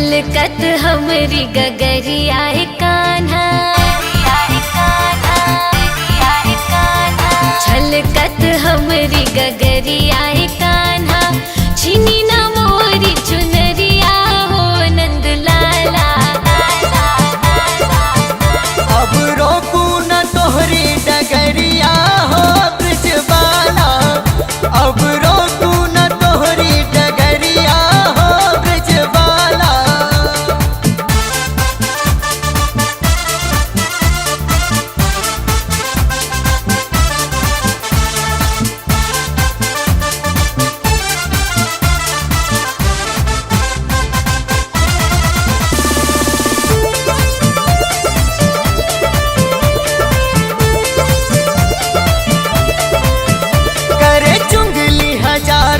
छलकत हमरी गगरिया है कान्हा, छलकत हमरी गगरिया है कान्हा, छीनी ना मोरी चुनरिया हो नंद लाला। अब रोकू न तोहरी डगरिया हो ब्रजबाला, अब रोकू न तोहरी डगरिया हो ब्रजबाला।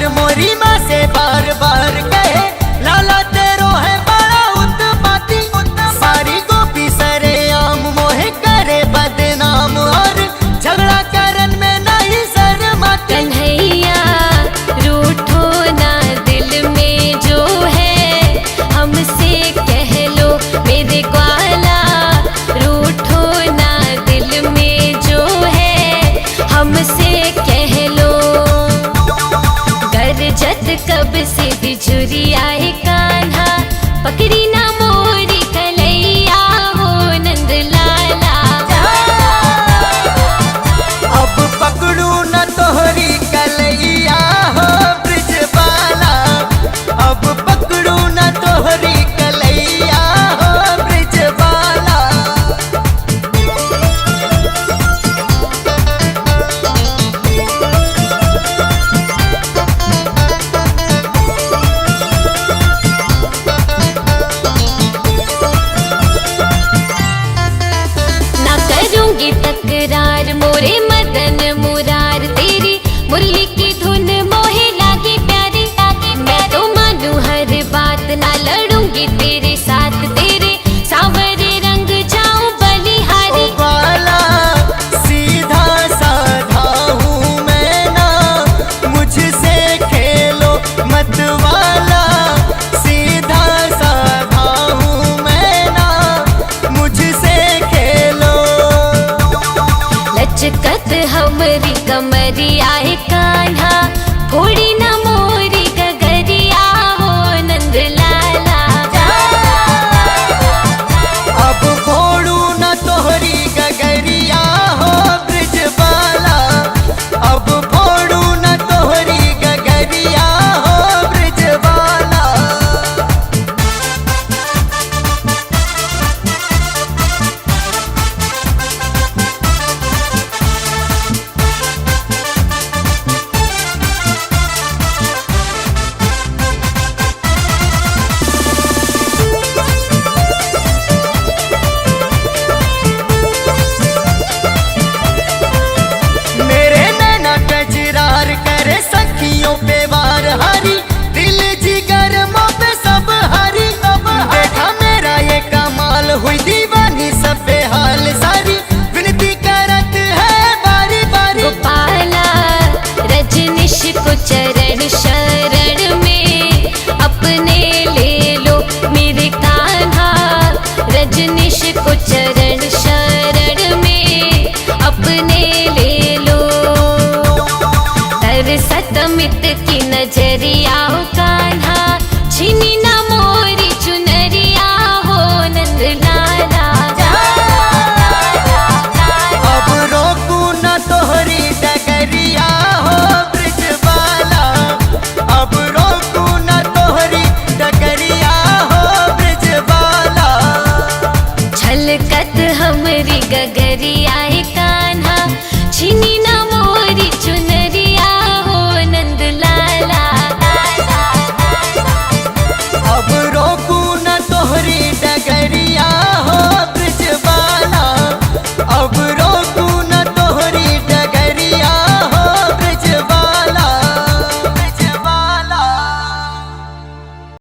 मोरी माँ से बार बार कहे लाला तेरो है बड़ा उत्पाती, सारी गोपी सरे आम मोहे करे बदनाम और झगड़ा करन में नहीं शर्माती। कन्हैया रूठो ना दिल में जो है हमसे कह लो मेरे ग्वाला, रूठो ना दिल में जो है हमसे कह लो। जत कब से बिजुरिया है कान्हा, पकड़ी ना मोरी कलैया हो नंद लाला। अब पकड़ू न तोहरी कलैया हो ब्रजबाला, अब पकड़ू न तोहरी कलैया हो ब्रजबाला। तकरार मोरे मदन मुरार, तेरी मुरली की धुन मोहे लागी प्यारी, मैं तो मानू हर बात ना लड़ूंगी तेरे साथ, तेरे सांवरे रंग जाऊं बलिहारी। बाला सीधा साधा हूँ मैं ना, मुझसे खेलो मत वाला, सीधा साधा हूँ मैं ना, मुझसे खेलो। लचकत हमरी कमरिया